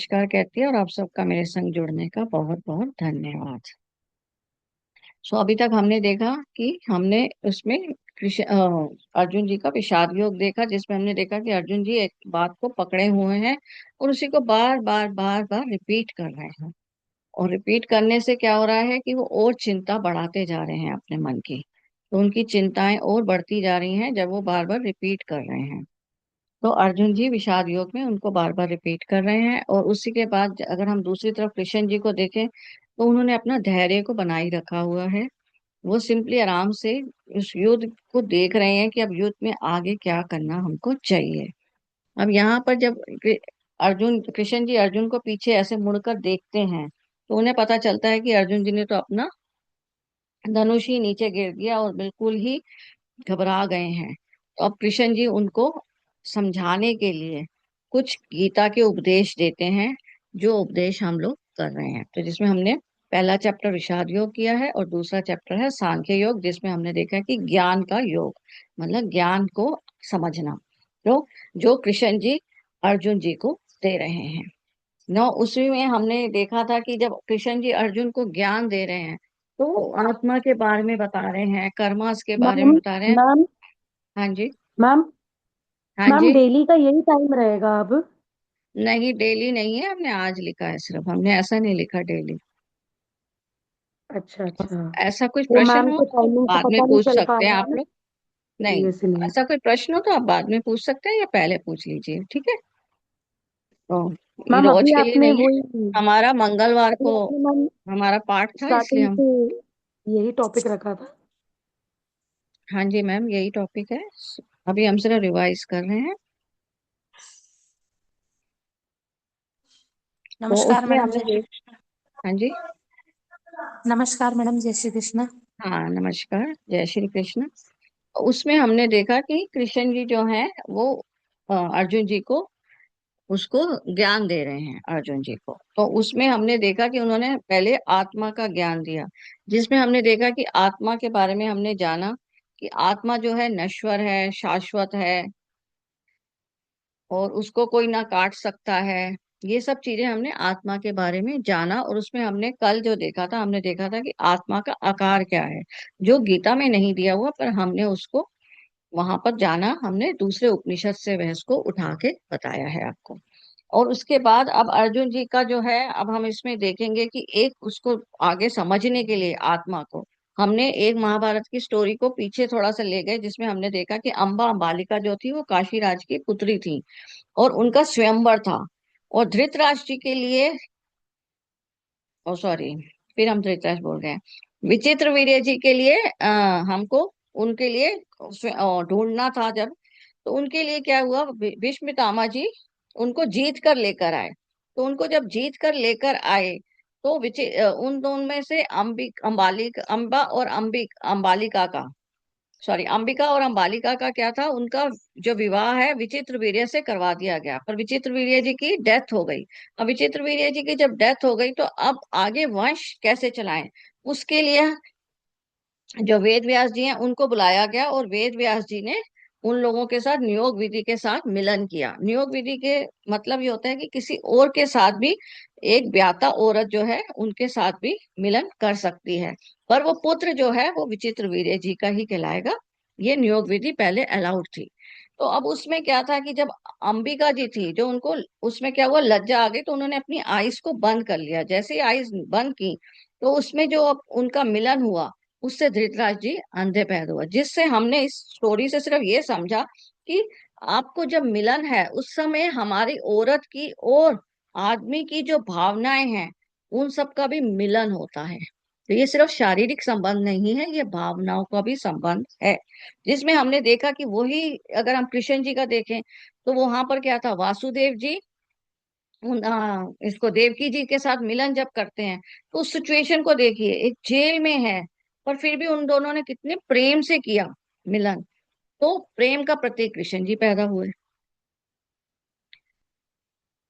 नमस्कार कहती है और आप सबका मेरे संग जुड़ने का बहुत बहुत धन्यवाद। अभी तक हमने देखा कि हमने उसमें अर्जुन जी का विषाद योग देखा, जिसमें हमने देखा कि अर्जुन जी एक बात को पकड़े हुए हैं और उसी को बार बार बार बार रिपीट कर रहे हैं। और रिपीट करने से क्या हो रहा है कि वो और चिंता बढ़ाते जा रहे हैं अपने मन की। तो उनकी चिंताएं और बढ़ती जा रही हैं जब वो बार बार रिपीट कर रहे हैं। तो अर्जुन जी विषाद योग में उनको बार बार रिपीट कर रहे हैं। और उसी के बाद अगर हम दूसरी तरफ कृष्ण जी को देखें तो उन्होंने अपना धैर्य को बनाए रखा हुआ है। वो सिंपली आराम से इस युद्ध को देख रहे हैं कि अब युद्ध में आगे क्या करना हमको चाहिए। अब यहाँ पर जब अर्जुन कृष्ण जी अर्जुन को पीछे ऐसे मुड़कर देखते हैं तो उन्हें पता चलता है कि अर्जुन जी ने तो अपना धनुष ही नीचे गिर दिया और बिल्कुल ही घबरा गए हैं। तो अब कृष्ण जी उनको समझाने के लिए कुछ गीता के उपदेश देते हैं, जो उपदेश हम लोग कर रहे हैं। तो जिसमें हमने पहला चैप्टर विषाद योग किया है और दूसरा चैप्टर है सांख्य योग, जिसमें हमने देखा है कि ज्ञान का योग मतलब ज्ञान को समझना। तो जो कृष्ण जी अर्जुन जी को दे रहे हैं न, उसी में हमने देखा था कि जब कृष्ण जी अर्जुन को ज्ञान दे रहे हैं तो आत्मा के बारे में बता रहे हैं, कर्मास के बारे मैम में बता रहे हैं। मैम हाँ जी। मैम हाँ मैम जी। डेली का यही टाइम रहेगा अब। नहीं, डेली नहीं है, हमने आज लिखा है सिर्फ, हमने ऐसा नहीं लिखा डेली। अच्छा अच्छा। ऐसा कुछ वो प्रश्न मैम हो को तो टाइमिंग का बाद में पता नहीं पूछ चल पा सकते हैं रहा आप है ना, लोग। नहीं, इसलिए। ऐसा कोई प्रश्न हो तो आप बाद में पूछ सकते हैं या पहले पूछ लीजिए, ठीक है। तो ये मैम रोज अभी के लिए आपने नहीं है, वही हमारा मंगलवार अभी को आपने मैम हमारा पाठ था इसलिए स्टार्टिंग हम। से यही टॉपिक रखा था। हाँ जी मैम, यही टॉपिक है। अभी हम सिर्फ रिवाइज कर रहे हैं। तो नमस्कार उसमें मैडम, हमने जय श्री कृष्ण। हाँ जी। नमस्कार मैडम, जय श्री कृष्ण। हाँ नमस्कार, जय श्री कृष्ण। उसमें हमने देखा कि कृष्ण जी जो हैं वो अर्जुन जी को उसको ज्ञान दे रहे हैं अर्जुन जी को। तो उसमें हमने देखा कि उन्होंने पहले आत्मा का ज्ञान दिया, जिसमें हमने देखा कि आत्मा के बारे में हमने जाना कि आत्मा जो है नश्वर है, शाश्वत है और उसको कोई ना काट सकता है। ये सब चीजें हमने आत्मा के बारे में जाना। और उसमें हमने कल जो देखा था, हमने देखा था कि आत्मा का आकार क्या है, जो गीता में नहीं दिया हुआ, पर हमने उसको वहां पर जाना, हमने दूसरे उपनिषद से वह उसको उठा के बताया है आपको। और उसके बाद अब अर्जुन जी का जो है, अब हम इसमें देखेंगे कि एक उसको आगे समझने के लिए आत्मा को हमने एक महाभारत की स्टोरी को पीछे थोड़ा सा ले गए, जिसमें हमने देखा कि अंबा अंबालिका जो थी वो काशी राज की पुत्री थी और उनका स्वयंवर था। और धृतराष्ट्र जी के लिए, ओ सॉरी, फिर हम धृतराष्ट्र बोल गए, विचित्र वीर्य जी के लिए हमको उनके लिए ढूंढना था जब। तो उनके लिए क्या हुआ, भीष्म पितामह जी उनको जीत कर लेकर आए। तो उनको जब जीत कर लेकर आए तो उन दोनों में से अंबा और अंबालिका का, सॉरी, अंबिका और अंबालिका का क्या था, उनका जो विवाह है विचित्र वीर्य से करवा दिया गया, पर विचित्र वीर्य जी की डेथ हो गई। अब विचित्र वीर्य जी की जब डेथ हो गई तो अब आगे वंश कैसे चलाएं, उसके लिए जो वेद व्यास जी हैं उनको बुलाया गया और वेद व्यास जी ने उन लोगों के साथ नियोग विधि के साथ मिलन किया। नियोग विधि के मतलब ये होता है कि किसी और के साथ भी एक ब्याता औरत जो है उनके साथ भी मिलन कर सकती है, पर वो पुत्र जो है वो विचित्र वीर्य जी का ही कहलाएगा। ये नियोग विधि पहले अलाउड थी। तो अब उसमें क्या था कि जब अंबिका जी थी, जो उनको उसमें क्या हुआ, लज्जा आ गई, तो उन्होंने अपनी आईज को बंद कर लिया। जैसे ही आईज बंद की तो उसमें जो अब उनका मिलन हुआ, उससे धृतराष्ट्र जी अंधे पैदा हुआ। जिससे हमने इस स्टोरी से सिर्फ ये समझा कि आपको जब मिलन है उस समय हमारी औरत की और आदमी की जो भावनाएं हैं उन सब का भी मिलन होता है। तो ये सिर्फ शारीरिक संबंध नहीं है, ये भावनाओं का भी संबंध है। जिसमें हमने देखा कि वही, अगर हम कृष्ण जी का देखें तो वहां पर क्या था, वासुदेव जी इसको देवकी जी के साथ मिलन जब करते हैं तो उस सिचुएशन को देखिए, एक जेल में है पर फिर भी उन दोनों ने कितने प्रेम से किया मिलन। तो प्रेम का प्रतीक कृष्ण जी पैदा हुए।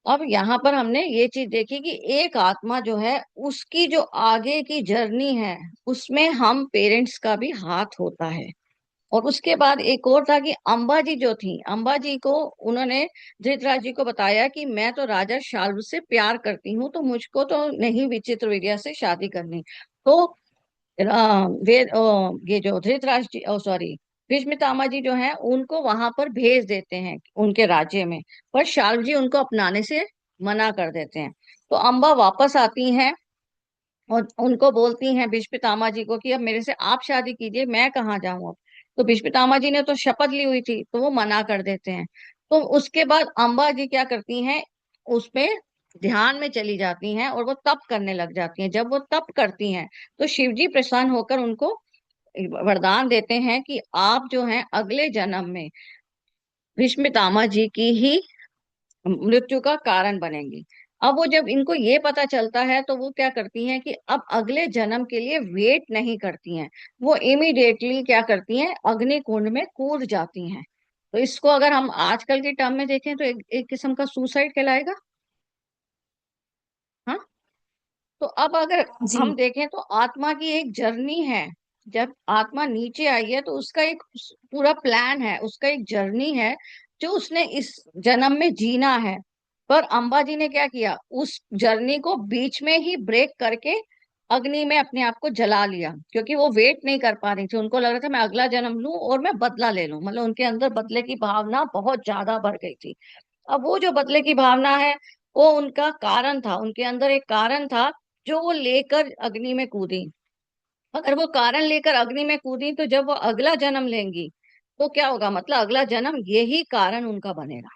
अब यहाँ पर हमने ये चीज देखी कि एक आत्मा जो है उसकी जो आगे की जर्नी है उसमें हम पेरेंट्स का भी हाथ होता है। और उसके बाद एक और था कि अंबा जी जो थी, अंबा जी को उन्होंने धृतराज जी को बताया कि मैं तो राजा शाल्व से प्यार करती हूँ, तो मुझको तो नहीं विचित्र वीर्या से शादी करनी। तो ये जो धृतराज जी, सॉरी, भीष्मितामा जी जो है उनको वहां पर भेज देते हैं उनके राज्य में, पर शाल्व जी उनको अपनाने से मना कर देते हैं। तो अम्बा वापस आती हैं और उनको बोलती हैं भीष्म पितामह जी को कि अब मेरे से आप शादी कीजिए, मैं कहाँ जाऊं अब। तो भीष्म पितामह जी ने तो शपथ ली हुई थी, तो वो मना कर देते हैं। तो उसके बाद अम्बा जी क्या करती हैं, उसमें ध्यान में चली जाती हैं और वो तप करने लग जाती हैं। जब वो तप करती हैं तो शिव जी प्रसन्न होकर उनको वरदान देते हैं कि आप जो हैं अगले जन्म में भीष्म पितामह जी की ही मृत्यु का कारण बनेंगी। अब वो जब इनको ये पता चलता है तो वो क्या करती हैं कि अब अगले जन्म के लिए वेट नहीं करती हैं, वो इमीडिएटली क्या करती हैं, अग्नि कुंड में कूद जाती हैं। तो इसको अगर हम आजकल के टर्म में देखें तो एक किस्म का सुसाइड कहलाएगा। हाँ। तो अब अगर हम जी। देखें तो आत्मा की एक जर्नी है। जब आत्मा नीचे आई है तो उसका एक पूरा प्लान है, उसका एक जर्नी है जो उसने इस जन्म में जीना है। पर अंबा जी ने क्या किया, उस जर्नी को बीच में ही ब्रेक करके अग्नि में अपने आप को जला लिया, क्योंकि वो वेट नहीं कर पा रही थी। उनको लग रहा था मैं अगला जन्म लूं और मैं बदला ले लूं, मतलब उनके अंदर बदले की भावना बहुत ज्यादा बढ़ गई थी। अब वो जो बदले की भावना है, वो उनका कारण था, उनके अंदर एक कारण था जो वो लेकर अग्नि में कूदी। अगर वो कारण लेकर अग्नि में कूदी तो जब वो अगला जन्म लेंगी तो क्या होगा, मतलब अगला जन्म यही कारण उनका बनेगा।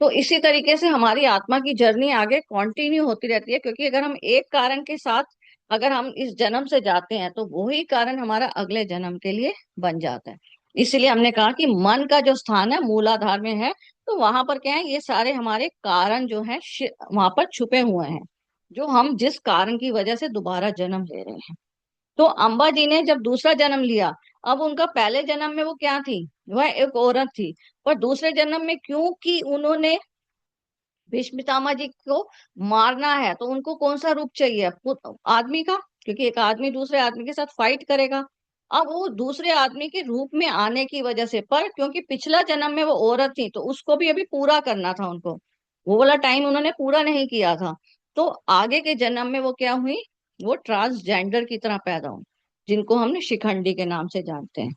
तो इसी तरीके से हमारी आत्मा की जर्नी आगे कंटिन्यू होती रहती है, क्योंकि अगर हम एक कारण के साथ अगर हम इस जन्म से जाते हैं तो वही कारण हमारा अगले जन्म के लिए बन जाता है। इसलिए हमने कहा कि मन का जो स्थान है मूलाधार में है, तो वहां पर क्या है, ये सारे हमारे कारण जो है वहां पर छुपे हुए हैं, जो हम जिस कारण की वजह से दोबारा जन्म ले रहे हैं। तो अंबा जी ने जब दूसरा जन्म लिया, अब उनका पहले जन्म में वो क्या थी, वह एक औरत थी। पर दूसरे जन्म में क्योंकि उन्होंने भीष्म पितामह जी को मारना है तो उनको कौन सा रूप चाहिए, आदमी का, क्योंकि एक आदमी दूसरे आदमी के साथ फाइट करेगा। अब वो दूसरे आदमी के रूप में आने की वजह से, पर क्योंकि पिछला जन्म में वो औरत थी तो उसको भी अभी पूरा करना था उनको, वो वाला टाइम उन्होंने पूरा नहीं किया था। तो आगे के जन्म में वो क्या हुई, वो ट्रांसजेंडर की तरह पैदा हुई, जिनको हमने शिखंडी के नाम से जानते हैं।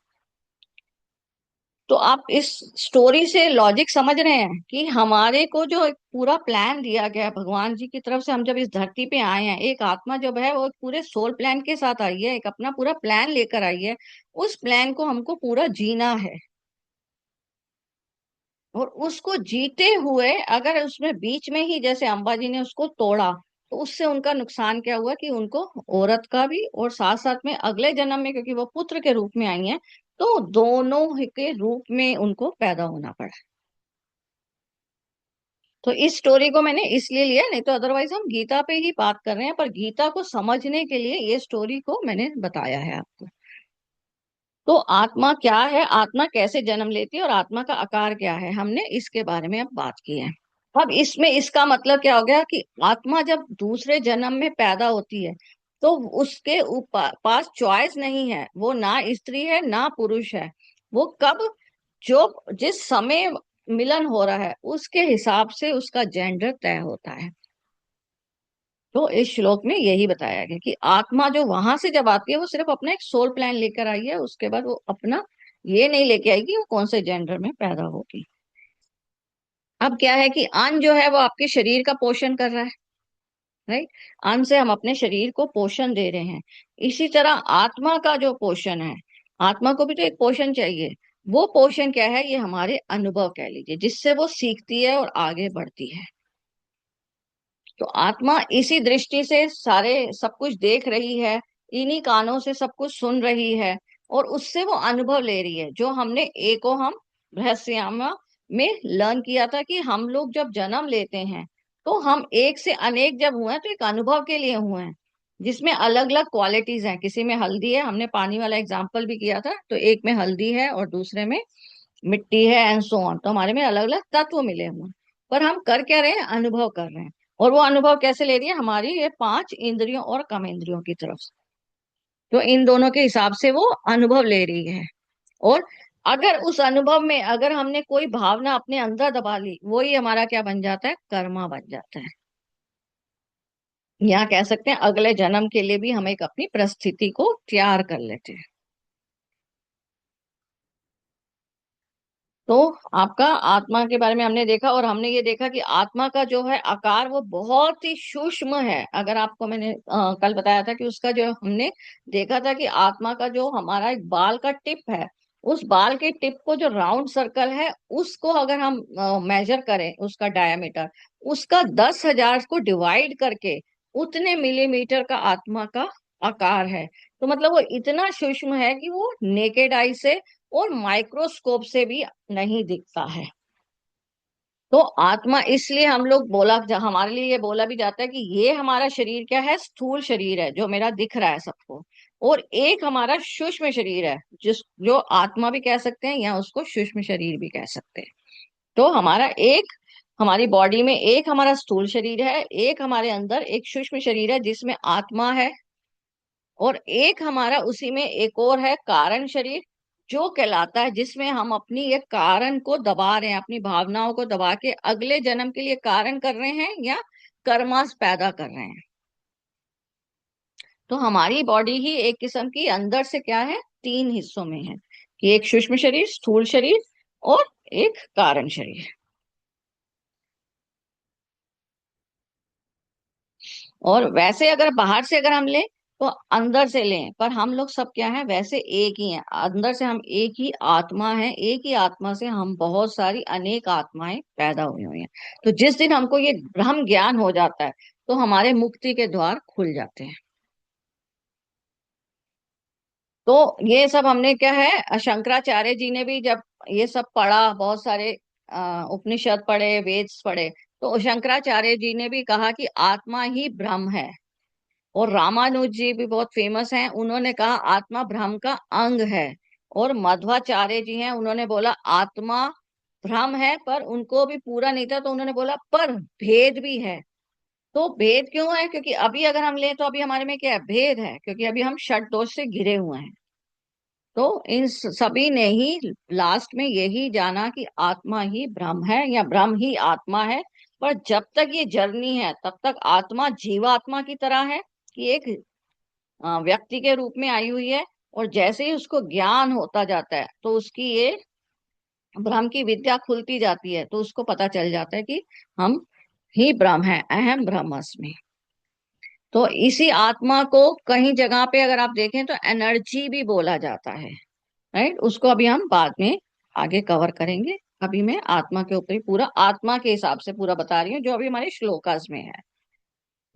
तो आप इस स्टोरी से लॉजिक समझ रहे हैं कि हमारे को जो एक पूरा प्लान दिया गया है भगवान जी की तरफ से, हम जब इस धरती पे आए हैं, एक आत्मा जब है वो पूरे सोल प्लान के साथ आई है, एक अपना पूरा प्लान लेकर आई है। उस प्लान को हमको पूरा जीना है, और उसको जीते हुए अगर उसमें बीच में ही जैसे अंबाजी ने उसको तोड़ा, तो उससे उनका नुकसान क्या हुआ कि उनको औरत का भी और साथ साथ में अगले जन्म में, क्योंकि वो पुत्र के रूप में आई हैं, तो दोनों के रूप में उनको पैदा होना पड़ा। तो इस स्टोरी को मैंने इसलिए लिया, नहीं तो अदरवाइज हम गीता पे ही बात कर रहे हैं, पर गीता को समझने के लिए ये स्टोरी को मैंने बताया है आपको। तो आत्मा क्या है, आत्मा कैसे जन्म लेती है और आत्मा का आकार क्या है, हमने इसके बारे में अब बात की है। अब इसमें इसका मतलब क्या हो गया कि आत्मा जब दूसरे जन्म में पैदा होती है तो उसके पास चॉइस नहीं है, वो ना स्त्री है ना पुरुष है। वो कब, जो जिस समय मिलन हो रहा है उसके हिसाब से उसका जेंडर तय होता है। तो इस श्लोक में यही बताया गया कि आत्मा जो वहां से जब आती है वो सिर्फ अपना एक सोल प्लान लेकर आई है, उसके बाद वो अपना ये नहीं लेके आएगी वो कौन से जेंडर में पैदा होगी। अब क्या है कि अन्न जो है वो आपके शरीर का पोषण कर रहा है, राइट। अन्न से हम अपने शरीर को पोषण दे रहे हैं। इसी तरह आत्मा का जो पोषण है, आत्मा को भी तो एक पोषण चाहिए। वो पोषण क्या है, ये हमारे अनुभव कह लीजिए, जिससे वो सीखती है और आगे बढ़ती है। तो आत्मा इसी दृष्टि से सारे सब कुछ देख रही है, इन्हीं कानों से सब कुछ सुन रही है, और उससे वो अनुभव ले रही है। जो हमने एको हम रहस्यमा में लर्न किया था कि हम लोग जब जन्म लेते हैं तो हम एक से अनेक जब हुए हैं तो एक अनुभव के लिए हुए हैं, जिसमें अलग अलग क्वालिटीज हैं। किसी में हल्दी है, हमने पानी वाला एग्जाम्पल भी किया था, तो एक में हल्दी है और दूसरे में मिट्टी है एंड सो ऑन। तो हमारे में अलग अलग तत्व मिले हुए हैं, पर हम कर क्या रहे हैं, अनुभव कर रहे हैं। और वो अनुभव कैसे ले रही है, हमारी ये पांच इंद्रियों और कम इंद्रियों की तरफ से। तो इन दोनों के हिसाब से वो अनुभव ले रही है। और अगर उस अनुभव में अगर हमने कोई भावना अपने अंदर दबा ली, वो ही हमारा क्या बन जाता है, कर्मा बन जाता है। यहाँ कह सकते हैं अगले जन्म के लिए भी हम एक अपनी परिस्थिति को तैयार कर लेते हैं। तो आपका आत्मा के बारे में हमने देखा, और हमने ये देखा कि आत्मा का जो है आकार वो बहुत ही सूक्ष्म है। अगर आपको मैंने कल बताया था कि उसका जो हमने देखा था कि आत्मा का जो हमारा एक बाल का टिप है, उस बाल के टिप को जो राउंड सर्कल है, उसको अगर हम मेजर करें उसका डायमीटर, उसका 10,000 को डिवाइड करके उतने मिलीमीटर का आत्मा का आकार है। तो मतलब वो इतना सूक्ष्म है कि वो नेकेड आई से और माइक्रोस्कोप से भी नहीं दिखता है। तो आत्मा, इसलिए हम लोग बोला, हमारे लिए ये बोला भी जाता है कि ये हमारा शरीर क्या है, स्थूल शरीर है जो मेरा दिख रहा है सबको, और एक हमारा सूक्ष्म शरीर है जिस जो आत्मा भी कह सकते हैं या उसको सूक्ष्म शरीर भी कह सकते हैं। तो हमारा एक, हमारी बॉडी में एक हमारा स्थूल शरीर है, एक हमारे अंदर एक सूक्ष्म शरीर है जिसमें आत्मा है, और एक हमारा उसी में एक और है कारण शरीर, जो कहलाता है, जिसमें हम अपनी ये कारण को दबा रहे हैं, अपनी भावनाओं को दबा के अगले जन्म के लिए कारण कर रहे हैं या कर्मास पैदा कर रहे हैं। तो हमारी बॉडी ही एक किस्म की अंदर से क्या है, तीन हिस्सों में है, कि एक सूक्ष्म शरीर, स्थूल शरीर और एक कारण शरीर। और वैसे अगर बाहर से अगर हम लें तो अंदर से लें, पर हम लोग सब क्या है, वैसे एक ही हैं। अंदर से हम एक ही आत्मा है, एक ही आत्मा से हम बहुत सारी अनेक आत्माएं पैदा हुई हुई हैं। तो जिस दिन हमको ये ब्रह्म ज्ञान हो जाता है, तो हमारे मुक्ति के द्वार खुल जाते हैं। तो ये सब हमने क्या है, शंकराचार्य जी ने भी जब ये सब पढ़ा, बहुत सारे उपनिषद पढ़े, वेद पढ़े, तो शंकराचार्य जी ने भी कहा कि आत्मा ही ब्रह्म है। और रामानुज जी भी बहुत फेमस हैं, उन्होंने कहा आत्मा ब्रह्म का अंग है। और मध्वाचार्य जी हैं, उन्होंने बोला आत्मा ब्रह्म है, पर उनको भी पूरा नहीं था, तो उन्होंने बोला पर भेद भी है। तो भेद क्यों है, क्योंकि अभी अगर हम लें तो अभी हमारे में क्या है, भेद है, क्योंकि अभी हम षड दोष से घिरे हुए हैं। तो इन सभी ने ही लास्ट में यही जाना कि आत्मा ही ब्रह्म है या ब्रह्म ही आत्मा है। पर जब तक ये जर्नी है तब तक आत्मा जीवात्मा की तरह है, कि एक व्यक्ति के रूप में आई हुई है। और जैसे ही उसको ज्ञान होता जाता है तो उसकी ये ब्रह्म की विद्या खुलती जाती है, तो उसको पता चल जाता है कि हम ही ब्रह्म है, अहम ब्रह्मस्मि। तो इसी आत्मा को कहीं जगह पे अगर आप देखें तो एनर्जी भी बोला जाता है, राइट। उसको अभी हम बाद में आगे कवर करेंगे। अभी मैं आत्मा के ऊपर ही पूरा आत्मा के हिसाब से पूरा बता रही हूँ जो अभी हमारे श्लोकास में है।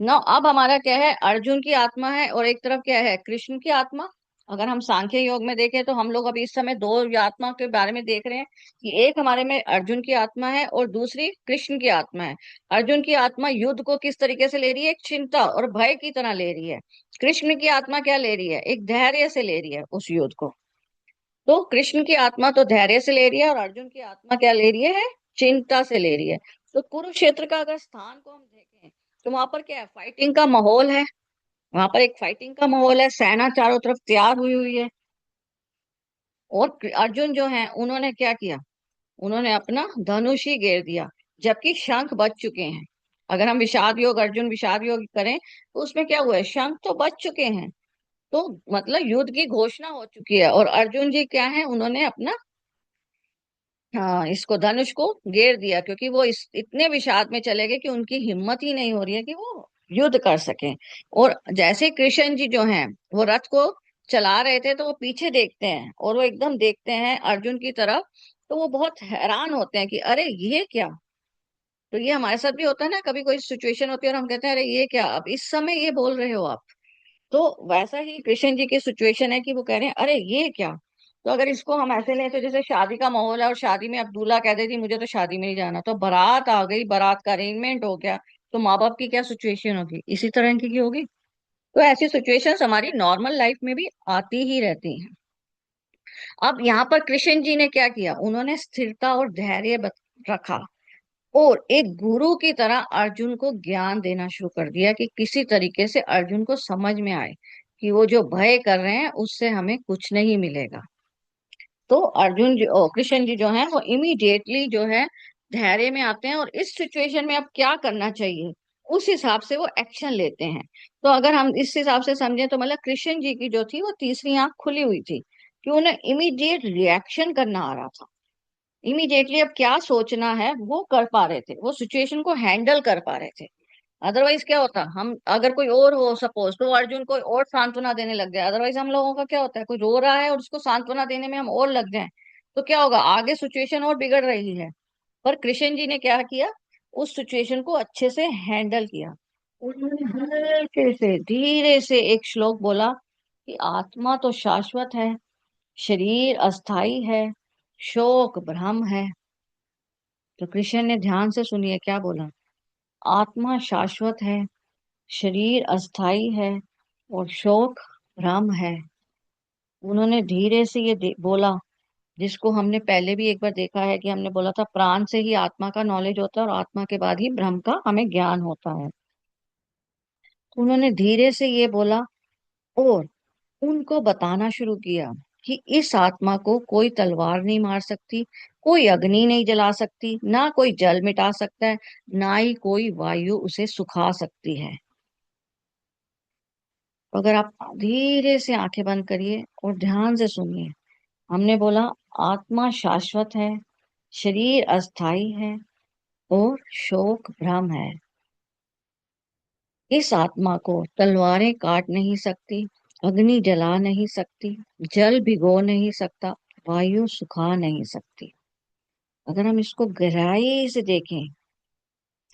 ना अब हमारा क्या है, अर्जुन की आत्मा है, और एक तरफ क्या है, कृष्ण की आत्मा। अगर हम सांख्य योग में देखें तो हम लोग अभी इस समय दो आत्मा के बारे में देख रहे हैं, कि एक हमारे में अर्जुन की आत्मा है और दूसरी कृष्ण की आत्मा है। अर्जुन की आत्मा युद्ध को किस तरीके से ले रही है, एक चिंता और भय की तरह ले रही है। कृष्ण की आत्मा क्या ले रही है, एक धैर्य से ले रही है उस युद्ध को। तो कृष्ण की आत्मा तो धैर्य से ले रही है, और अर्जुन की आत्मा क्या ले रही है, चिंता से ले रही है। तो कुरुक्षेत्र का अगर स्थान को हम देखें तो वहां पर क्या है, फाइटिंग का माहौल है। वहां पर एक फाइटिंग का माहौल है, सेना चारों तरफ तैयार हुई हुई है। और अर्जुन जो है उन्होंने क्या किया, उन्होंने अपना धनुष ही गेर दिया, जबकि शंख बज चुके हैं। अगर हम विषाद योग, अर्जुन विषाद योग करें तो उसमें क्या हुआ है, शंख तो बज चुके हैं। तो मतलब युद्ध की घोषणा हो चुकी है, और अर्जुन जी क्या है, उन्होंने अपना, हाँ, इसको धनुष को घेर दिया, क्योंकि वो इतने विषाद में चले गए कि उनकी हिम्मत ही नहीं हो रही है कि वो युद्ध कर सकें। और जैसे कृष्ण जी जो हैं, वो रथ को चला रहे थे, तो वो पीछे देखते हैं और वो एकदम देखते हैं अर्जुन की तरफ। तो वो बहुत हैरान होते हैं कि अरे ये क्या। तो ये हमारे साथ भी होता है ना, कभी कोई सिचुएशन होती है और हम कहते हैं अरे ये क्या, अब इस समय ये बोल रहे हो आप। तो वैसा ही कृष्ण जी की सिचुएशन है कि वो कह रहे हैं अरे ये क्या। तो अगर इसको हम ऐसे लें तो जैसे शादी का माहौल है, और शादी में अब दूल्हा कह देती मुझे तो शादी में नहीं जाना, तो बारात आ गई, बारात का अरेंजमेंट हो गया, तो माँ बाप की क्या सिचुएशन होगी, इसी तरह की होगी। तो ऐसी सिचुएशंस हमारी नॉर्मल लाइफ में भी आती ही रहती हैं। अब यहाँ पर कृष्ण जी ने क्या किया, उन्होंने स्थिरता और धैर्य रखा, और एक गुरु की तरह अर्जुन को ज्ञान देना शुरू कर दिया, कि किसी तरीके से अर्जुन को समझ में आए कि वो जो भय कर रहे हैं उससे हमें कुछ नहीं मिलेगा। तो कृष्ण जी जो है वो इमीडिएटली जो है धैर्य में आते हैं, और इस सिचुएशन में अब क्या करना चाहिए उस हिसाब से वो एक्शन लेते हैं। तो अगर हम इस हिसाब से समझें तो मतलब कृष्ण जी की जो थी वो तीसरी आंख खुली हुई थी, कि उन्हें इमीडिएट रिएक्शन करना आ रहा था। इमीडिएटली अब क्या सोचना है वो कर पा रहे थे, वो सिचुएशन को हैंडल कर पा रहे थे। अदरवाइज क्या होता, हम अगर कोई और हो सपोज, तो अर्जुन कोई और सांत्वना देने लग जाए। अदरवाइज हम लोगों का क्या होता है, कोई रो रहा है और उसको सांत्वना देने में हम और लग जाएं, तो क्या होगा, आगे सिचुएशन और बिगड़ रही है। पर कृष्ण जी ने क्या किया, उस सिचुएशन को अच्छे से हैंडल किया। उन्होंने हल्के से धीरे से एक श्लोक बोला कि आत्मा तो शाश्वत है, शरीर अस्थाई है, शोक भ्रम है। तो कृष्ण ने ध्यान से सुनिए क्या बोला, आत्मा शाश्वत है, शरीर अस्थाई है, और शोक भ्रम है। उन्होंने धीरे से ये बोला, जिसको हमने पहले भी एक बार देखा है कि हमने बोला था प्राण से ही आत्मा का नॉलेज होता है और आत्मा के बाद ही ब्रह्म का हमें ज्ञान होता है। तो उन्होंने धीरे से ये बोला और उनको बताना शुरू किया कि इस आत्मा को कोई तलवार नहीं मार सकती, कोई अग्नि नहीं जला सकती, ना कोई जल मिटा सकता है, ना ही कोई वायु उसे सुखा सकती है। तो अगर आप धीरे से आंखें बंद करिए और ध्यान से सुनिए, हमने बोला आत्मा शाश्वत है, शरीर अस्थाई है, और शोक भ्रम है। इस आत्मा को तलवारें काट नहीं सकती, अग्नि जला नहीं सकती, जल भिगो नहीं सकता, वायु सुखा नहीं सकती। अगर हम इसको गहराई से देखें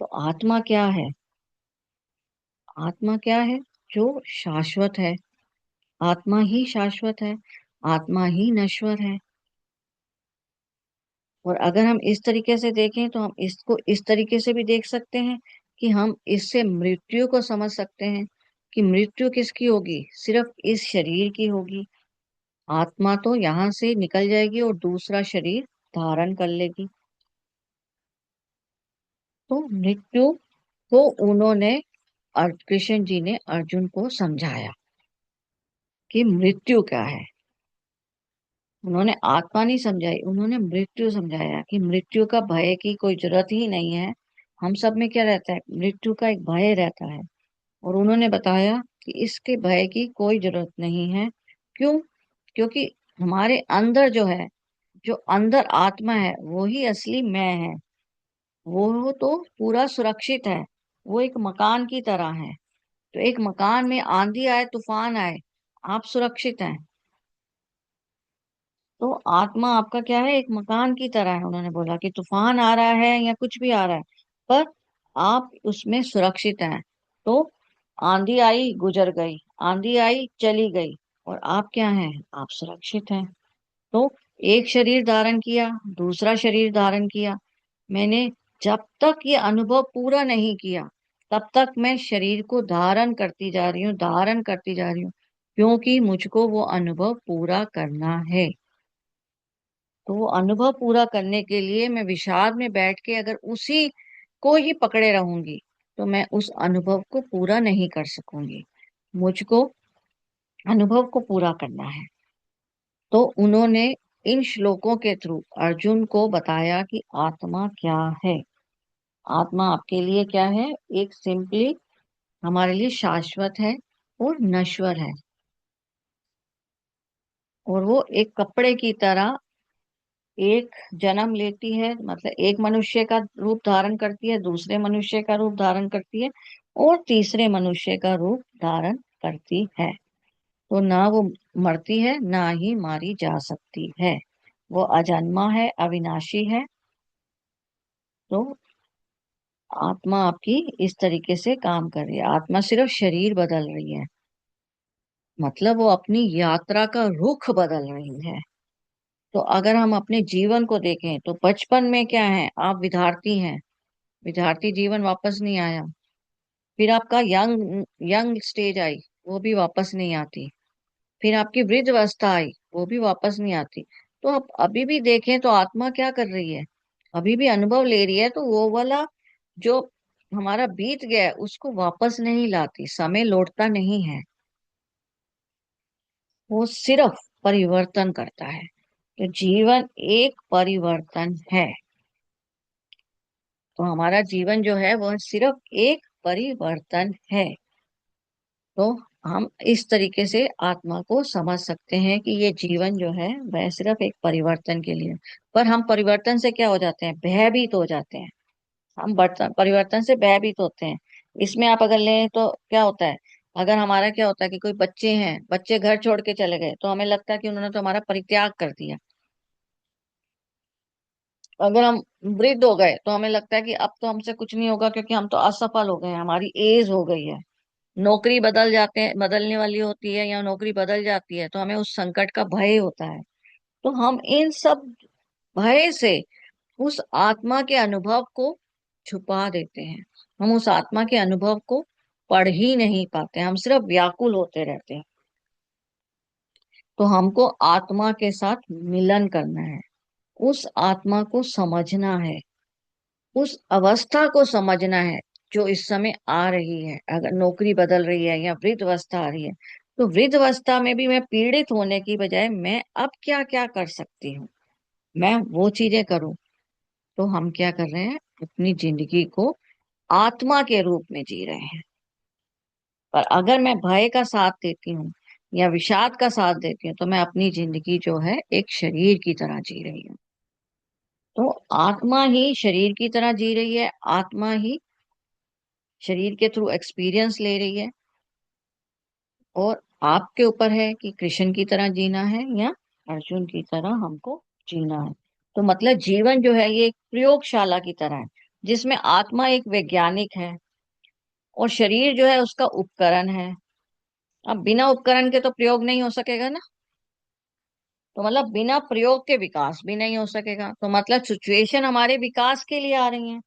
तो आत्मा क्या है, आत्मा क्या है, जो शाश्वत है। आत्मा ही शाश्वत है, आत्मा ही नश्वर है। और अगर हम इस तरीके से देखें तो हम इसको इस तरीके से भी देख सकते हैं कि हम इससे मृत्यु को समझ सकते हैं, कि मृत्यु किसकी होगी, सिर्फ इस शरीर की होगी। आत्मा तो यहाँ से निकल जाएगी और दूसरा शरीर धारण कर लेगी। तो मृत्यु को उन्होंने कृष्ण जी ने अर्जुन को समझाया कि मृत्यु क्या है। उन्होंने आत्मा नहीं समझाई, उन्होंने मृत्यु समझाया कि मृत्यु का भय की कोई जरूरत ही नहीं है। हम सब में क्या रहता है, मृत्यु का एक भय रहता है। और उन्होंने बताया कि इसके भय की कोई जरूरत नहीं है। क्यों? क्योंकि हमारे अंदर जो है, जो अंदर आत्मा है, वो ही असली मैं है। वो तो पूरा सुरक्षित है, वो एक मकान की तरह है। तो एक मकान में आंधी आए तूफान आए, आप सुरक्षित हैं। तो आत्मा आपका क्या है, एक मकान की तरह है। उन्होंने बोला कि तूफान आ रहा है या कुछ भी आ रहा है, पर आप उसमें सुरक्षित हैं। तो आंधी आई गुजर गई, आंधी आई चली गई, और आप क्या हैं, आप सुरक्षित हैं। तो एक शरीर धारण किया, दूसरा शरीर धारण किया। मैंने जब तक ये अनुभव पूरा नहीं किया, तब तक मैं शरीर को धारण करती जा रही हूँ, धारण करती जा रही हूँ, क्योंकि मुझको वो अनुभव पूरा करना है। तो वो अनुभव पूरा करने के लिए मैं विषाद में बैठ के अगर उसी को ही पकड़े रहूंगी, तो मैं उस अनुभव को पूरा नहीं कर सकूंगी। मुझको अनुभव को पूरा करना है। तो उन्होंने इन श्लोकों के थ्रू अर्जुन को बताया कि आत्मा क्या है। आत्मा आपके लिए क्या है, एक सिंपली हमारे लिए शाश्वत है और नश्वर है। और वो एक कपड़े की तरह एक जन्म लेती है, मतलब एक मनुष्य का रूप धारण करती है, दूसरे मनुष्य का रूप धारण करती है, और तीसरे मनुष्य का रूप धारण करती है। तो ना वो मरती है, ना ही मारी जा सकती है। वो अजन्मा है, अविनाशी है। तो आत्मा आपकी इस तरीके से काम कर रही है। आत्मा सिर्फ शरीर बदल रही है, मतलब वो अपनी यात्रा का रुख बदल रही है। तो अगर हम अपने जीवन को देखें तो बचपन में क्या है, आप विद्यार्थी हैं, विद्यार्थी जीवन वापस नहीं आया। फिर आपका यंग यंग स्टेज आई, वो भी वापस नहीं आती। फिर आपकी वृद्ध अवस्था आई, वो भी वापस नहीं आती। तो आप अभी भी देखें तो आत्मा क्या कर रही है, अभी भी अनुभव ले रही है। तो वो वाला जो हमारा बीत गया है उसको वापस नहीं लाती, समय लौटता नहीं है, वो सिर्फ परिवर्तन करता है। तो जीवन एक परिवर्तन है। तो हमारा जीवन जो है वह सिर्फ एक परिवर्तन है। तो हम इस तरीके से आत्मा को समझ सकते हैं कि ये जीवन जो है वह सिर्फ एक परिवर्तन के लिए। पर हम परिवर्तन से क्या हो जाते हैं, भयभीत हो जाते हैं। हम परिवर्तन से भयभीत होते हैं। इसमें आप अगर लें तो क्या होता है, अगर हमारा क्या होता है कि कोई बच्चे हैं, बच्चे घर छोड़ के चले गए तो हमें लगता है कि उन्होंने तो हमारा परित्याग कर दिया। अगर हम वृद्ध हो गए तो हमें लगता है कि अब तो हमसे कुछ नहीं होगा, क्योंकि हम तो असफल हो गए हैं, हमारी एज हो गई है। नौकरी बदलने वाली होती है या नौकरी बदल जाती है तो हमें उस संकट का भय होता है। तो हम इन सब भय से उस आत्मा के अनुभव को छुपा देते हैं। हम उस आत्मा के अनुभव को पढ़ ही नहीं पाते, हम सिर्फ व्याकुल होते रहते हैं। तो हमको आत्मा के साथ मिलन करना है, उस आत्मा को समझना है, उस अवस्था को समझना है जो इस समय आ रही है। अगर नौकरी बदल रही है या वृद्ध अवस्था आ रही है, तो वृद्ध अवस्था में भी मैं पीड़ित होने की बजाय मैं अब क्या क्या कर सकती हूँ, मैं वो चीजें करूं। तो हम क्या कर रहे हैं, अपनी जिंदगी को आत्मा के रूप में जी रहे हैं। पर अगर मैं भय का साथ देती हूँ या विषाद का साथ देती हूँ तो मैं अपनी जिंदगी जो है एक शरीर की तरह जी रही हूँ। तो आत्मा ही शरीर की तरह जी रही है, आत्मा ही शरीर के थ्रू एक्सपीरियंस ले रही है। और आपके ऊपर है कि कृष्ण की तरह जीना है या अर्जुन की तरह हमको जीना है। तो मतलब जीवन जो है ये एक प्रयोगशाला की तरह है, जिसमें आत्मा एक वैज्ञानिक है और शरीर जो है उसका उपकरण है। अब बिना उपकरण के तो प्रयोग नहीं हो सकेगा ना। तो मतलब बिना प्रयोग के विकास भी नहीं हो सकेगा। तो मतलब सिचुएशन हमारे विकास के लिए आ रही है,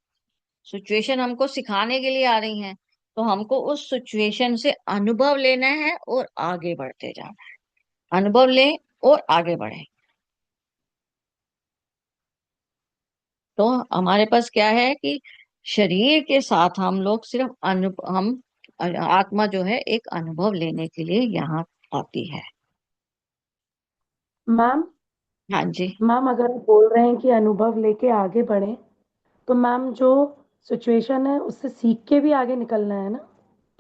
सिचुएशन हमको सिखाने के लिए आ रही हैं। तो हमको उस सिचुएशन से अनुभव लेना है और आगे बढ़ते जाना है। अनुभव लें और आगे बढ़े। तो हमारे पास क्या है कि शरीर के साथ हम लोग सिर्फ हम आत्मा जो है एक अनुभव लेने के लिए यहाँ आती है। मैम। हाँ जी। मैम, अगर आप बोल रहे हैं कि अनुभव लेके आगे बढ़े, तो मैम जो सिचुएशन है उससे सीख के भी आगे निकलना है ना?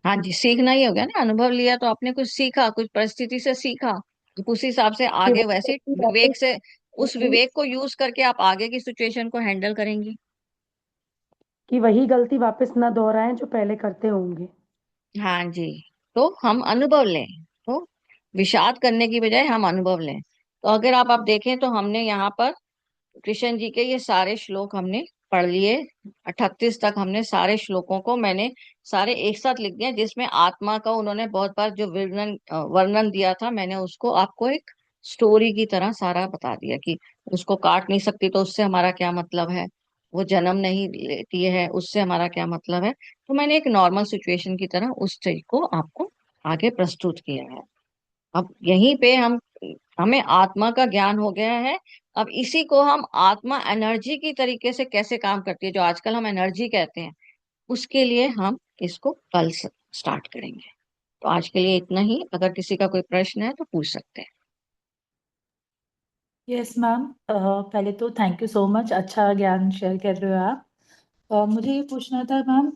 हाँ जी, सीखना ही हो गया ना। अनुभव लिया तो आपने कुछ सीखा, कुछ परिस्थिति से सीखा, तो उस हिसाब से कि आगे वही वैसे गलती वापस विवेक से, उस होगी, विवेक को यूज करके आप आगे की सिचुएशन को हैंडल करेंगी। कि वही गलती वापस ना दोहराएं जो पहले करते होंगे। हाँ जी। तो हम अनुभव लें। तो विषाद करने की बजाय हम अनुभव लें। तो अगर आप देखें तो हमने यहाँ पर कृष्ण जी के ये सारे श्लोक हमने पढ़ लिए। 38 तक हमने सारे श्लोकों को मैंने सारे एक साथ लिख दिया, जिसमें आत्मा का उन्होंने बहुत बार जो वर्णन दिया था, मैंने उसको आपको एक स्टोरी की तरह सारा बता दिया कि उसको काट नहीं सकती तो उससे हमारा क्या मतलब है, वो जन्म नहीं लेती है उससे हमारा क्या मतलब है। तो मैंने एक नॉर्मल सिचुएशन की तरह उस चीज को आपको आगे प्रस्तुत किया है। अब यहीं पे हमें आत्मा का ज्ञान हो गया है। अब इसी को हम आत्मा एनर्जी की तरीके से कैसे काम करती है, जो आजकल हम एनर्जी कहते हैं, उसके लिए हम इसको कल से स्टार्ट करेंगे। तो आज के लिए इतना ही। अगर किसी का कोई प्रश्न है तो पूछ सकते हैं। Yes ma'am. पहले तो थैंक यू सो मच, अच्छा ज्ञान शेयर कर रहे हो आप। मुझे ये पूछना था मैम,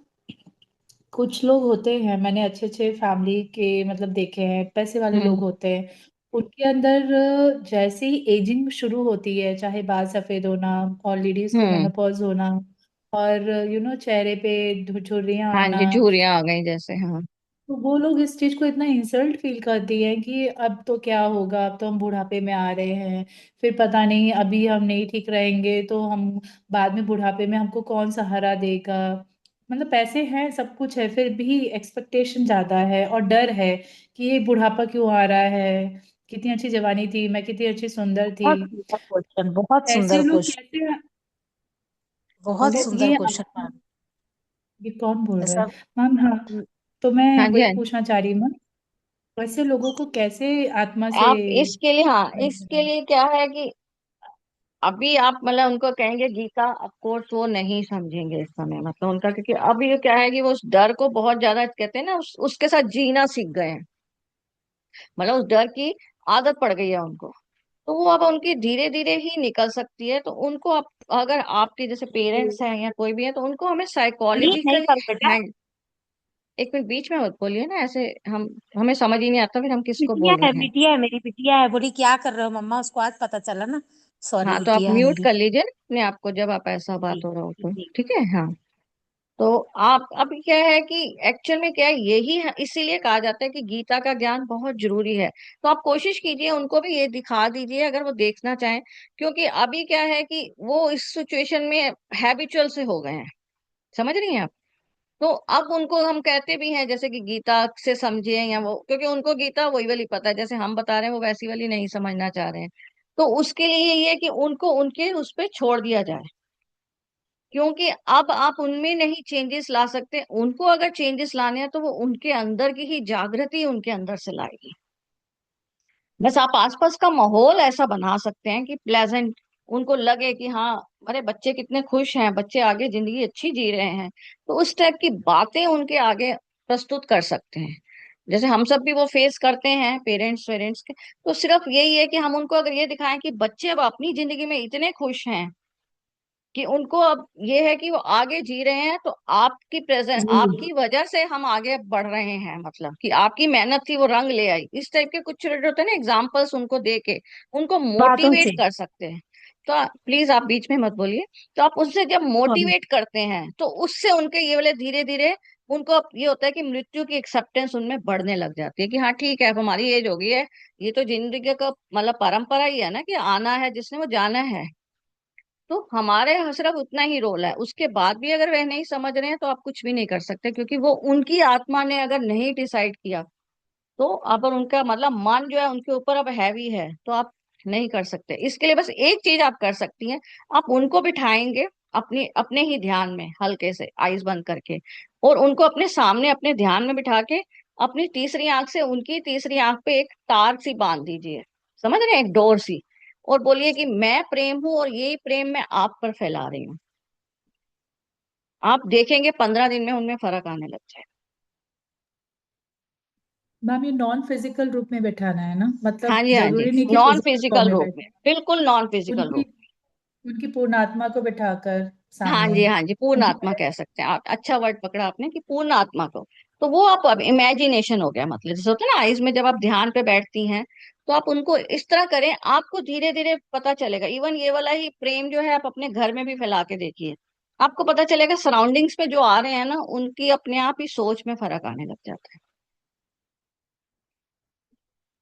कुछ लोग होते हैं, मैंने अच्छे अच्छे फैमिली के मतलब देखे हैं, पैसे वाले लोग हम्म। होते हैं, उनके अंदर जैसे ही एजिंग शुरू होती है, चाहे बाल सफेद होना और लेडीज को हम्म। मेनोपॉज होना और चेहरे पे झुर्रियां हाँ आना, जी, झुर्रियां आ गई जैसे, हाँ। तो वो लोग इस चीज को इतना इंसल्ट फील करती हैं कि अब तो क्या होगा, अब तो हम बुढ़ापे में आ रहे हैं, फिर पता नहीं अभी हम नहीं ठीक रहेंगे तो हम बाद में बुढ़ापे में हमको कौन सहारा देगा। मतलब पैसे हैं, सब कुछ है, फिर भी एक्सपेक्टेशन ज्यादा है और डर है कि ये बुढ़ापा क्यों आ रहा है, कितनी अच्छी जवानी थी, मैं कितनी अच्छी सुंदर थी। बहुत सुंदर क्वेश्चन, बहुत ऐसे सुंदर लोग क्वेश्चन। कैसे, बहुत तो सुंदर ये क्वेश्चन मैम। ये कौन बोल रहा है? ऐसा मैम हाँ, तो मैं हाँ जी, वही हाँ जी। पूछना चाह रही हूँ, वैसे लोगों को कैसे आत्मा से आप इसके लिए, हाँ, connect इसके करें? लिए क्या है कि अभी आप मतलब उनको कहेंगे गीता, ऑफ कोर्स वो नहीं समझेंगे इस समय, मतलब उनका, क्योंकि अभी ये क्या है कि वो उस डर को बहुत ज्यादा कहते हैं ना, उसके साथ जीना सीख गए हैं। मतलब उस डर की आदत पड़ गई है उनको। तो वो अब उनकी धीरे धीरे ही निकल सकती है। तो उनको आप, अगर आपके जैसे पेरेंट्स हैं या कोई भी है, तो उनको हमें नहीं नहीं साइकोलॉजिकली करो बेटा। हैंड। एक मिनट, बीच में मत बोलिए ना ऐसे, हम हमें समझ ही नहीं आता फिर हम किसको बिटिया बोल है, रहे हैं। बिटिया है, मेरी बिटिया है। बोली क्या कर रहे हो मम्मा, उसको आज पता चला ना। सॉरी, हाँ, तो आप बिटिया है म्यूट मेरी। कर लीजिए ना अपने आप को जब आप ऐसा जी बात हो रहा हो तो, जी। ठीक है। हाँ, तो आप, अब क्या है कि एक्चुअल में क्या है, यही है, इसीलिए कहा जाता है कि गीता का ज्ञान बहुत जरूरी है। तो आप कोशिश कीजिए उनको भी ये दिखा दीजिए अगर वो देखना चाहें। क्योंकि अभी क्या है कि वो इस सिचुएशन में हैबिचुअल से हो गए हैं, समझ रही हैं आप। तो अब उनको हम कहते भी हैं जैसे कि गीता से समझे या वो, क्योंकि उनको गीता वही वाली पता है, जैसे हम बता रहे हैं वो वैसी वाली नहीं समझना चाह रहे हैं। तो उसके लिए यही है कि उनको उनके उस पर छोड़ दिया जाए। क्योंकि अब आप उनमें नहीं चेंजेस ला सकते, उनको अगर चेंजेस लाने हैं तो वो उनके अंदर की ही जागृति उनके अंदर से लाएगी। बस आप आसपास का माहौल ऐसा बना सकते हैं कि प्लेजेंट, उनको लगे कि हाँ, अरे बच्चे कितने खुश हैं, बच्चे आगे जिंदगी अच्छी जी रहे हैं। तो उस टाइप की बातें उनके आगे प्रस्तुत कर सकते हैं। जैसे हम सब भी वो फेस करते हैं पेरेंट्स पेरेंट्स के। तो सिर्फ यही है कि हम उनको अगर ये दिखाएं कि बच्चे अब अपनी जिंदगी में इतने खुश हैं कि उनको अब ये है कि वो आगे जी रहे हैं, तो आपकी प्रेजेंट, जी। आपकी वजह से हम आगे बढ़ रहे हैं, मतलब कि आपकी मेहनत थी वो रंग ले आई। इस टाइप के कुछ छोटे होते हैं ना एग्जाम्पल्स, उनको दे के उनको बातों मोटिवेट से। कर सकते हैं। तो प्लीज आप बीच में मत बोलिए। तो आप उससे जब सॉरी। मोटिवेट करते हैं तो उससे उनके ये वाले धीरे धीरे उनको अब ये होता है कि मृत्यु की एक्सेप्टेंस उनमें बढ़ने लग जाती है कि हाँ ठीक है, अब हमारी एज हो गई है, ये तो जिंदगी का मतलब परंपरा ही है ना कि आना है जिसने वो जाना है। तो हमारे यहाँ सिर्फ उतना ही रोल है, उसके बाद भी अगर वह नहीं समझ रहे हैं तो आप कुछ भी नहीं कर सकते, क्योंकि वो उनकी आत्मा ने अगर नहीं डिसाइड किया। तो अगर उनका मतलब मन जो है उनके ऊपर अब हैवी है, तो आप नहीं कर सकते। इसके लिए बस एक चीज आप कर सकती हैं, आप उनको बिठाएंगे अपनी अपने ही ध्यान में, हल्के से आईज बंद करके, और उनको अपने सामने अपने ध्यान में बिठा के अपनी तीसरी आंख से उनकी तीसरी आंख पे एक तार सी बांध दीजिए, समझ रहे हैं, एक डोर सी। और बोलिए कि मैं प्रेम हूं और यही प्रेम मैं आप पर फैला रही हूँ। आप देखेंगे 15 दिन में उनमें फर्क आने लग जाए। मैम ये नॉन फिजिकल रूप में बैठाना है ना, हाँ मतलब जी, हाँ जी, जरूरी नहीं कि नॉन फिजिकल फॉर्म फिजिकल में रूप में, बैठे। बिल्कुल नॉन फिजिकल उनकी रूप। उनकी पूर्ण आत्मा को बैठाकर हाँ सामने। जी, हाँ जी, पूर्ण उनकी आत्मा कह सकते हैं आप, अच्छा वर्ड पकड़ा आपने कि पूर्ण आत्मा को। तो वो आप अब इमेजिनेशन हो गया, मतलब जैसे होता है ना आइज में जब आप ध्यान पे बैठती हैं, तो आप उनको इस तरह करें, आपको धीरे धीरे पता चलेगा। इवन ये वाला ही प्रेम जो है आप अपने घर में भी फैला के देखिए, आपको पता चलेगा सराउंडिंग्स में जो आ रहे हैं ना, उनकी अपने आप ही सोच में फर्क आने लग जाता है।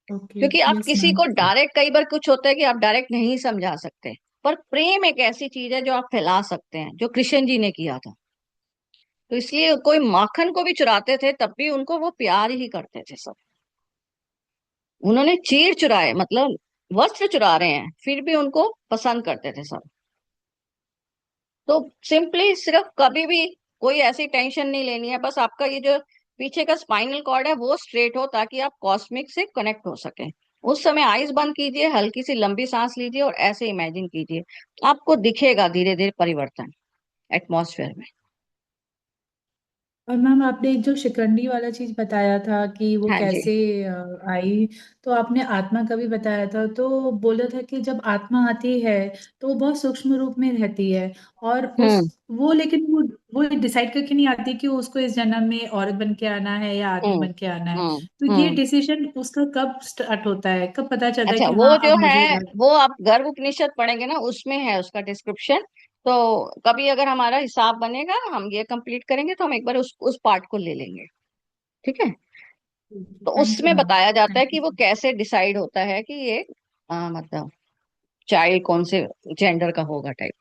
ओके। क्योंकि आप यस किसी मैम। को डायरेक्ट, कई बार कुछ होता है कि आप डायरेक्ट नहीं समझा सकते, पर प्रेम एक ऐसी चीज है जो आप फैला सकते हैं, जो कृष्ण जी ने किया था। तो इसलिए कोई माखन को भी चुराते थे तब भी उनको वो प्यार ही करते थे सब। उन्होंने चीर चुराए, मतलब वस्त्र चुरा रहे हैं, फिर भी उनको पसंद करते थे सब। तो सिंपली सिर्फ कभी भी कोई ऐसी टेंशन नहीं लेनी है, बस आपका ये जो पीछे का स्पाइनल कॉर्ड है वो स्ट्रेट हो, ताकि आप कॉस्मिक से कनेक्ट हो सके। उस समय आइज बंद कीजिए, हल्की सी लंबी सांस लीजिए और ऐसे इमेजिन कीजिए, आपको दिखेगा धीरे धीरे परिवर्तन एटमॉस्फेयर में। और मैम आपने एक जो शिकंडी वाला चीज बताया था कि वो हाँ जी। कैसे आई, तो आपने आत्मा का भी बताया था, तो बोला था कि जब आत्मा आती है तो वो बहुत सूक्ष्म रूप में रहती है। और उस हम्म। वो लेकिन वो डिसाइड करके नहीं आती कि उसको इस जन्म में औरत बन के आना है या आदमी हम्म। बन के आना है। हम्म। तो ये हम्म। डिसीजन उसका कब स्टार्ट होता है, कब पता चलता है अच्छा, कि वो हाँ जो अब मुझे है वो आप गर्भ उपनिषद पढ़ेंगे ना, उसमें है उसका डिस्क्रिप्शन। तो कभी अगर हमारा हिसाब बनेगा, हम ये कंप्लीट करेंगे, तो हम एक बार उस पार्ट को ले लेंगे, ठीक है। तो थैंक यू उसमें मैम। बताया जाता है थैंक कि वो यू। कैसे डिसाइड होता है कि ये मतलब चाइल्ड कौन से जेंडर का होगा टाइप।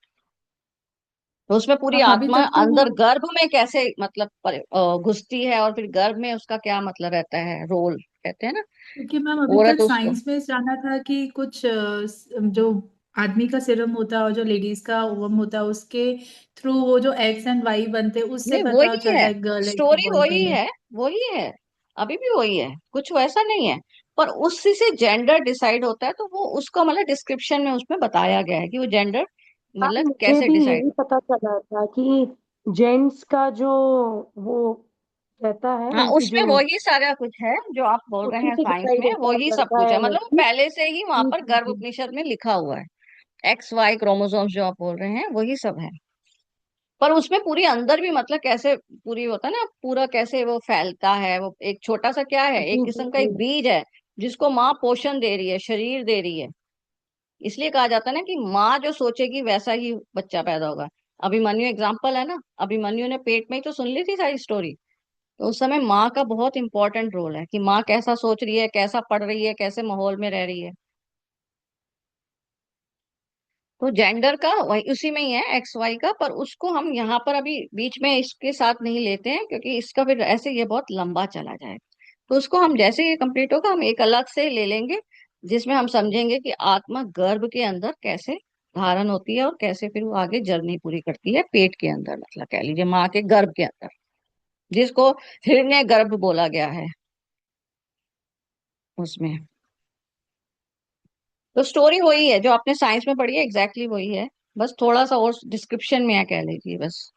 तो उसमें पूरी और अभी आत्मा तक तो वो, अंदर गर्भ में कैसे मतलब घुसती है, और फिर गर्भ में उसका क्या मतलब रहता है, रोल कहते हैं ना, क्योंकि मैम अभी औरत तक उसको। साइंस में जाना था कि कुछ जो आदमी का सीरम होता है और जो लेडीज का ओवम होता है उसके थ्रू वो जो एक्स एंड वाई बनते हैं, उससे नहीं, पता वही चलता है, है गर्ल है कि स्टोरी वही बॉयफ्रेंड है। है, वही है, अभी भी वही है, कुछ वैसा नहीं है। पर उससे से जेंडर डिसाइड होता है, तो वो उसका मतलब डिस्क्रिप्शन में उसमें बताया गया है कि वो जेंडर मैम मतलब मुझे कैसे भी डिसाइड। यही पता चला था कि जेंट्स का जो वो कहता है हाँ, उनकी उसमें जो वही सारा कुछ है जो आप बोल रहे उसी हैं से साइंस डिसाइड में, होता है अब वही सब लड़का कुछ है, है मतलब वो लड़की। पहले से ही वहां जी पर जी गर्भ जी। उपनिषद में लिखा हुआ है। XY क्रोमोसोम्स जो आप बोल रहे हैं वही सब है। पर उसमें पूरी अंदर भी मतलब कैसे पूरी होता है ना, पूरा कैसे वो फैलता है, वो एक छोटा सा क्या है, एक जी जी किस्म का जी। एक बीज है जिसको माँ पोषण दे रही है, शरीर दे रही है। इसलिए कहा जाता है ना कि माँ जो सोचेगी वैसा ही बच्चा पैदा होगा। अभिमन्यु एग्जाम्पल है ना, अभिमन्यु ने पेट में ही तो सुन ली थी सारी स्टोरी। तो उस समय माँ का बहुत इंपॉर्टेंट रोल है कि माँ कैसा सोच रही है, कैसा पढ़ रही है, कैसे माहौल में रह रही है। तो जेंडर का वही उसी में ही है, XY का, पर उसको हम यहाँ पर अभी बीच में इसके साथ नहीं लेते हैं क्योंकि इसका फिर ऐसे ये बहुत लंबा चला जाएगा। तो उसको हम जैसे ये कंप्लीट होगा हम एक अलग से ले लेंगे, जिसमें हम समझेंगे कि आत्मा गर्भ के अंदर कैसे धारण होती है और कैसे फिर वो आगे जर्नी पूरी करती है पेट के अंदर, मतलब कह लीजिए माँ के गर्भ के अंदर, जिसको हिरण्य गर्भ बोला गया है उसमें। तो स्टोरी वही है जो आपने साइंस में पढ़ी है, एग्जैक्टली वही है, बस थोड़ा सा और डिस्क्रिप्शन में है कह लीजिए बस।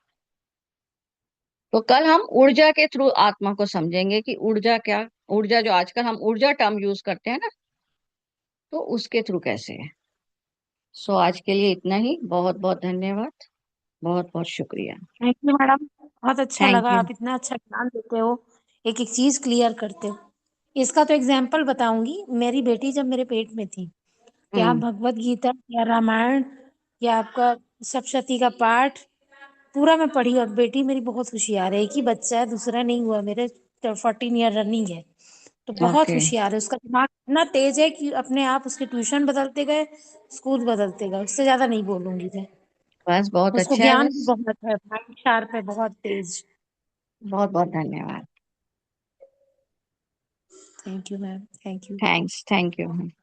तो कल हम ऊर्जा के थ्रू आत्मा को समझेंगे कि ऊर्जा क्या, ऊर्जा जो आजकल हम ऊर्जा टर्म यूज करते हैं ना, तो उसके थ्रू कैसे है। सो आज के लिए इतना ही, बहुत बहुत धन्यवाद, बहुत बहुत शुक्रिया। थैंक यू मैडम, बहुत अच्छा थैंक लगा, यू। आप इतना अच्छा ज्ञान देते हो, एक एक चीज क्लियर करते हो। इसका तो एग्जाम्पल बताऊंगी, मेरी बेटी जब मेरे पेट में थी, क्या हम्म। भगवत गीता या रामायण या आपका सप्तशती का पाठ पूरा मैं पढ़ी, और बेटी मेरी बहुत होशियार है, एक ही बच्चा है, दूसरा नहीं हुआ मेरे, 14 ईयर रनिंग है। तो बहुत ओके। होशियार है, उसका दिमाग इतना तेज है कि अपने आप उसके ट्यूशन बदलते गए, स्कूल बदलते गए, उससे ज्यादा नहीं बोलूंगी मैं। बस बहुत उसको अच्छा है ज्ञान भी बस। बहुत है, माइंड शार्प है, बहुत तेज। बहुत बहुत धन्यवाद। Thank you ma'am, thank you. Thanks, thank you.